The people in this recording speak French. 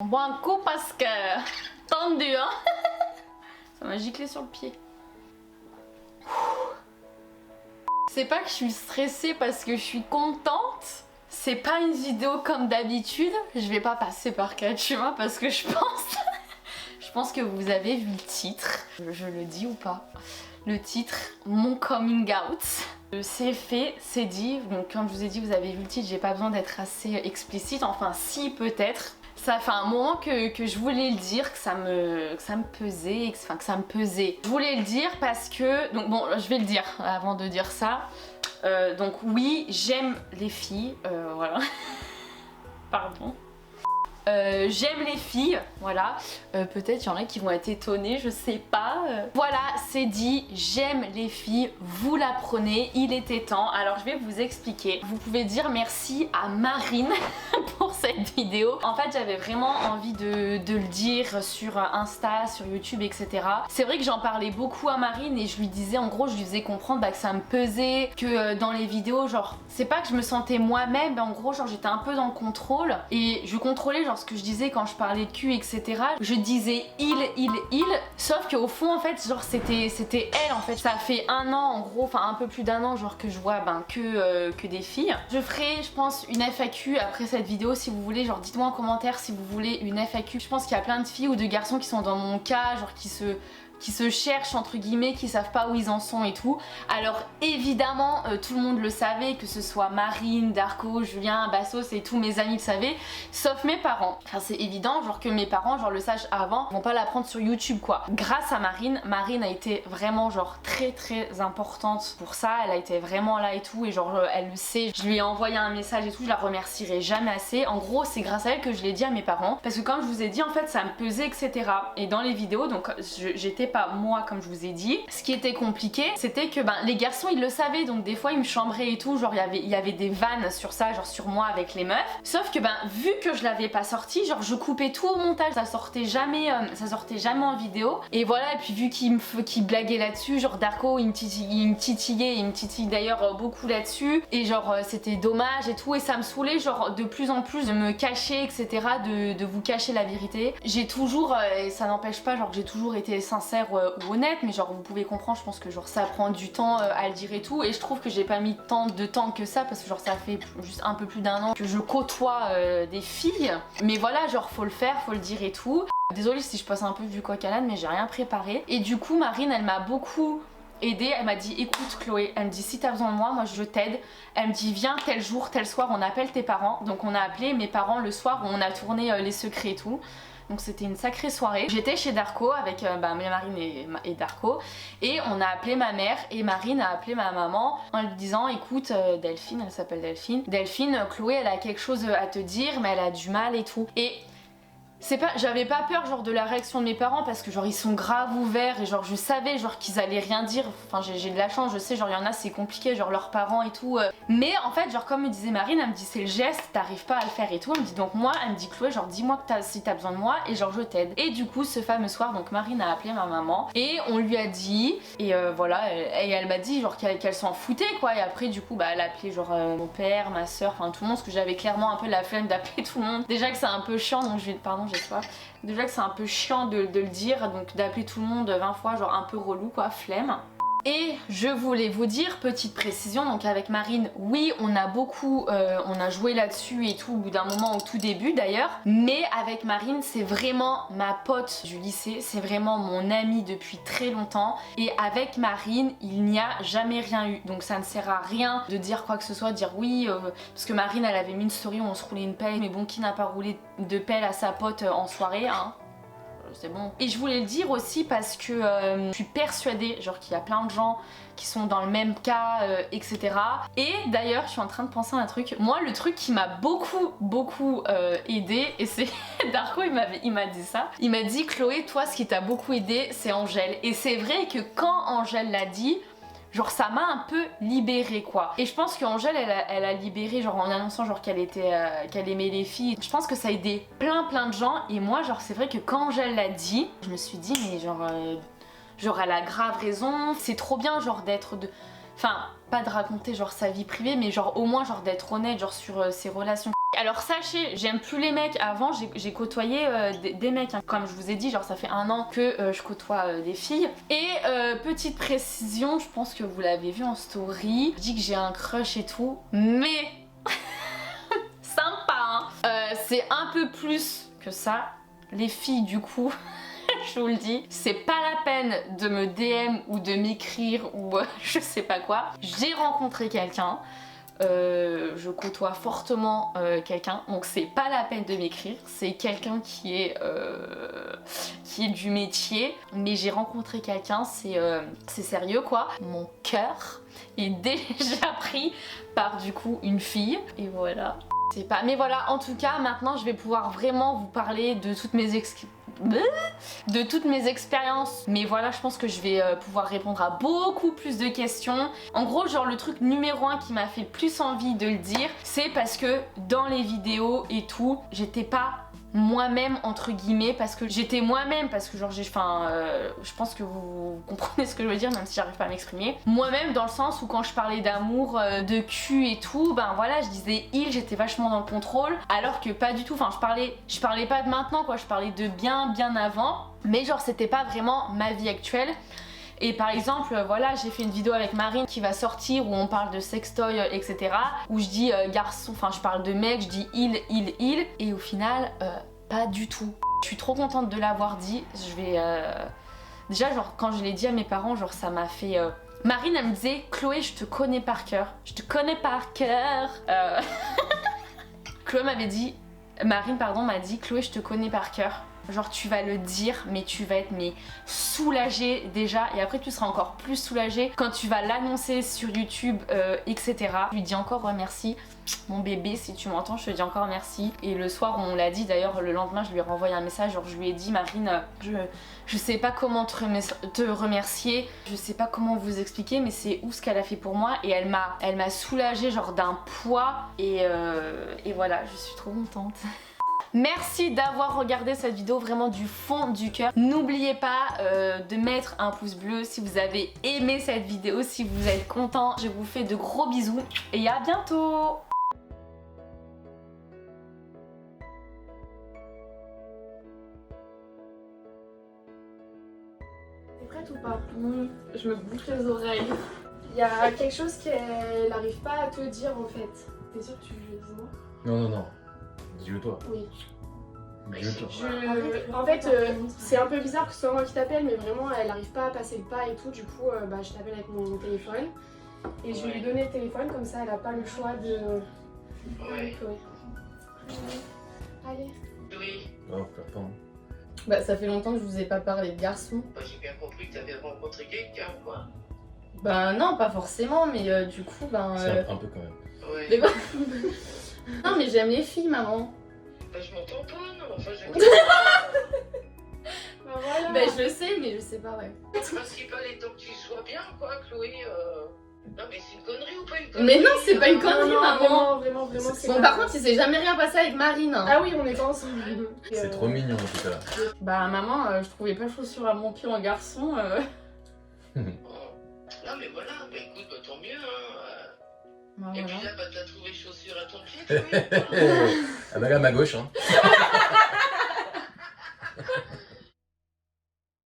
On boit un coup parce que... tendu hein. Ça m'a giclé sur le pied. C'est pas que je suis stressée parce que je suis contente. C'est pas une vidéo comme d'habitude. Je vais pas passer par 4 chemins parce que je pense que vous avez vu le titre. Je le dis ou pas? Le titre, mon coming out. C'est fait, c'est dit. Donc comme je vous ai dit, vous avez vu le titre, j'ai pas besoin d'être assez explicite. Enfin si, peut-être. Ça fait un moment que je voulais le dire, que ça me pesait, que ça me pesait. Je voulais le dire parce que... Donc bon, je vais le dire avant de dire ça. Donc oui, j'aime les filles, voilà. Pardon. J'aime les filles, voilà. Peut-être il y en a qui vont être étonnés, je sais pas. Voilà, c'est dit, j'aime les filles, vous l'apprenez, il était temps. Alors je vais vous expliquer. Vous pouvez dire merci à Marine pour cette vidéo. En fait, j'avais vraiment envie de le dire sur Insta, sur YouTube, etc. C'est vrai que j'en parlais beaucoup à Marine et je lui disais, en gros, je lui faisais comprendre que ça me pesait, que dans les vidéos, genre, c'est pas que je me sentais moi-même, mais en gros, genre, j'étais un peu dans le contrôle et je contrôlais, genre, ce que je disais quand je parlais de cul, etc. Je disais il, sauf qu'au fond, en fait, genre, c'était elle, en fait. Ça fait un an, en gros, enfin, un peu plus d'un an, genre, que je vois, que des filles. Je ferai, je pense, une FAQ après cette vidéo, si vous voulez, genre, dites-moi en commentaire si vous voulez une FAQ. Je pense qu'il y a plein de filles ou de garçons qui sont dans mon cas, genre, qui se cherchent entre guillemets, qui savent pas où ils en sont et tout. Alors évidemment tout le monde le savait, que ce soit Marine, Darko, Julien, Bassos et tous mes amis le savaient, sauf mes parents. Enfin c'est évident, genre que mes parents genre le sachent avant, ils vont pas l'apprendre sur YouTube quoi. Grâce à Marine, Marine a été vraiment genre très importante pour ça, elle a été vraiment là et tout et genre elle le sait, je lui ai envoyé un message et tout, je la remercierai jamais assez. En gros c'est grâce à elle que je l'ai dit à mes parents, parce que comme je vous ai dit en fait ça me pesait etc. Et dans les vidéos donc j'étais pas moi comme je vous ai dit. Ce qui était compliqué c'était que les garçons ils le savaient, donc des fois ils me chambraient et tout, genre il y avait des vannes sur ça, genre sur moi avec les meufs, sauf que vu que je l'avais pas sorti, genre je coupais tout au montage, ça sortait jamais en vidéo. Et voilà, et puis vu qu'il blaguait là-dessus, genre Darko il me titillait, il me titille d'ailleurs beaucoup là-dessus, et genre c'était dommage et tout, et ça me saoulait genre de plus en plus de me cacher etc, de vous cacher la vérité. J'ai toujours, et ça n'empêche pas, genre j'ai toujours été sincère ou honnête, mais genre vous pouvez comprendre, je pense que genre ça prend du temps à le dire et tout, et je trouve que j'ai pas mis tant de temps que ça parce que genre ça fait juste un peu plus d'un an que je côtoie des filles, mais voilà, genre faut le faire, faut le dire et tout. Désolée si je passe un peu du coq à l'âne, mais j'ai rien préparé. Et du coup Marine elle m'a beaucoup aidée, elle m'a dit écoute Chloé, elle me dit si t'as besoin de moi je t'aide. Elle me dit viens tel jour, tel soir, on appelle tes parents. Donc on a appelé mes parents le soir où on a tourné les secrets et tout. Donc c'était une sacrée soirée. J'étais chez Darko avec Marine et Darko, et on a appelé ma mère et Marine a appelé ma maman en lui disant écoute Delphine, elle s'appelle Delphine, Chloé elle a quelque chose à te dire mais elle a du mal et tout. Et j'avais pas peur genre de la réaction de mes parents parce que genre ils sont grave ouverts et genre je savais genre qu'ils allaient rien dire. Enfin j'ai de la chance, je sais, genre il y en a c'est compliqué, genre leurs parents et tout. Mais en fait genre comme me disait Marine, elle me dit c'est le geste, t'arrives pas à le faire et tout. Elle me dit donc moi, elle me dit Chloé genre dis-moi si t'as besoin de moi et genre je t'aide. Et du coup ce fameux soir donc Marine a appelé ma maman et on lui a dit et voilà, et elle m'a dit genre qu'elle s'en foutait quoi. Et après du coup elle a appelé genre mon père, ma soeur, enfin tout le monde, parce que j'avais clairement un peu la flemme d'appeler tout le monde. Déjà que c'est un peu chiant, donc pardon j'ai soif. Déjà que c'est un peu chiant de le dire, donc d'appeler tout le monde 20 fois, genre un peu relou quoi, flemme. Et je voulais vous dire, petite précision, donc avec Marine, oui on a joué là-dessus et tout au bout d'un moment, au tout début d'ailleurs, mais avec Marine c'est vraiment ma pote du lycée, c'est vraiment mon amie depuis très longtemps, et avec Marine il n'y a jamais rien eu, donc ça ne sert à rien de dire quoi que ce soit, dire oui, parce que Marine elle avait mis une story où on se roulait une pelle, mais bon qui n'a pas roulé de pelle à sa pote en soirée hein, c'est bon. Et je voulais le dire aussi parce que je suis persuadée genre qu'il y a plein de gens qui sont dans le même cas, etc. Et d'ailleurs je suis en train de penser à un truc. Moi le truc qui m'a beaucoup aidé, et c'est Darko il m'a dit ça. Il m'a dit Chloé, toi ce qui t'a beaucoup aidé c'est Angèle. Et c'est vrai que quand Angèle l'a dit, genre ça m'a un peu libérée quoi. Et je pense qu'Angèle elle a libéré genre en annonçant genre qu'elle aimait les filles. Je pense que ça a aidé plein de gens, et moi genre c'est vrai que quand Angèle l'a dit, je me suis dit mais genre elle a grave raison, c'est trop bien genre enfin pas de raconter genre sa vie privée, mais genre au moins genre d'être honnête genre sur ses relations. Alors sachez, j'aime plus les mecs. Avant j'ai côtoyé des mecs, hein. Comme je vous ai dit, genre ça fait 1 an que je côtoie des filles. Et petite précision, je pense que vous l'avez vu en story, je dis que j'ai un crush et tout, mais sympa hein. C'est un peu plus que ça. Les filles du coup, je vous le dis, c'est pas la peine de me DM ou de m'écrire ou je sais pas quoi. J'ai rencontré quelqu'un. Je côtoie fortement quelqu'un, donc c'est pas la peine de m'écrire, c'est quelqu'un qui est du métier, mais j'ai rencontré quelqu'un, c'est sérieux quoi. Mon cœur est déjà pris par du coup une fille, et voilà. C'est pas... Mais voilà, en tout cas, maintenant je vais pouvoir vraiment vous parler de toutes mes expériences. Mais voilà, je pense que je vais pouvoir répondre à beaucoup plus de questions. En gros, genre le truc numéro 1 qui m'a fait le plus envie de le dire, c'est parce que dans les vidéos et tout, j'étais pas moi-même entre guillemets, parce que j'étais moi-même, parce que genre je pense que vous comprenez ce que je veux dire, même si j'arrive pas à m'exprimer. Moi-même dans le sens où quand je parlais d'amour, de cul et tout, ben voilà, je disais il, j'étais vachement dans le contrôle, alors que pas du tout, enfin je parlais pas de maintenant quoi, je parlais de bien avant, mais genre c'était pas vraiment ma vie actuelle. Et par exemple, voilà, j'ai fait une vidéo avec Marine qui va sortir où on parle de sextoy, etc. Où je dis garçon, enfin je parle de mec, je dis il. Et au final, pas du tout. Je suis trop contente de l'avoir dit. Je vais... Déjà, genre, quand je l'ai dit à mes parents, genre ça m'a fait... Marine, elle me disait, Chloé, je te connais par cœur. Je te connais par cœur. Chloé m'avait dit... Marine, pardon, m'a dit, Chloé, je te connais par cœur. Genre tu vas le dire, mais tu vas être soulagée déjà, et après tu seras encore plus soulagée quand tu vas l'annoncer sur YouTube, etc. Je lui dis encore merci, mon bébé, si tu m'entends, je te dis encore merci. Et le soir on l'a dit, d'ailleurs le lendemain je lui ai renvoyé un message, genre je lui ai dit Marine, je sais pas comment te remercier, je sais pas comment vous expliquer, mais c'est ouf ce qu'elle a fait pour moi, et elle m'a soulagée genre d'un poids, et voilà, je suis trop contente. Merci d'avoir regardé cette vidéo vraiment du fond du cœur. N'oubliez pas de mettre un pouce bleu si vous avez aimé cette vidéo, si vous êtes content. Je vous fais de gros bisous et à bientôt. T'es prête ou pas? Oui, je me bouche les oreilles. Il y a quelque chose qu'elle n'arrive pas à te dire en fait. T'es sûre que tu le dis moi? Non. Dis-le toi. Oui. Dis-le toi. En fait, c'est un peu bizarre que ce soit moi qui t'appelle, mais vraiment elle n'arrive pas à passer le pas et tout. Du coup, je t'appelle avec mon téléphone. Et je vais lui donner le téléphone, comme ça elle a pas le choix de... Ouais. Allez. Oui, Oh, pardon. Bah ça fait longtemps que je vous ai pas parlé de garçon. j'ai bien compris que tu avais rencontré quelqu'un, quoi. Bah non, pas forcément, mais du coup, C'est un peu quand même. Ouais. Mais bon... Non mais j'aime les filles, maman. Bah, je m'entends pas, non. Enfin, je... Bah voilà. Bah je le sais, mais je sais pas, ouais. Le principal étant que tu sois bien, quoi, Chloé. Non, mais c'est une connerie ou pas une connerie? Mais non, c'est pas une connerie, Non, maman. vraiment, c'est Bon, pas- par contre, il s'est jamais rien passé avec Marine. Hein. Ah oui, on est pas ensemble. C'est trop mignon en tout cas. Bah, maman, je trouvais pas chaussure à mon pied en garçon. Non, mais voilà, bah écoute, bah, tant mieux, hein. Bah, Et voilà. puis là, bah, t'as trouvé chaussure à ton pied, Chloé. Ah bah là, à ma gauche, hein.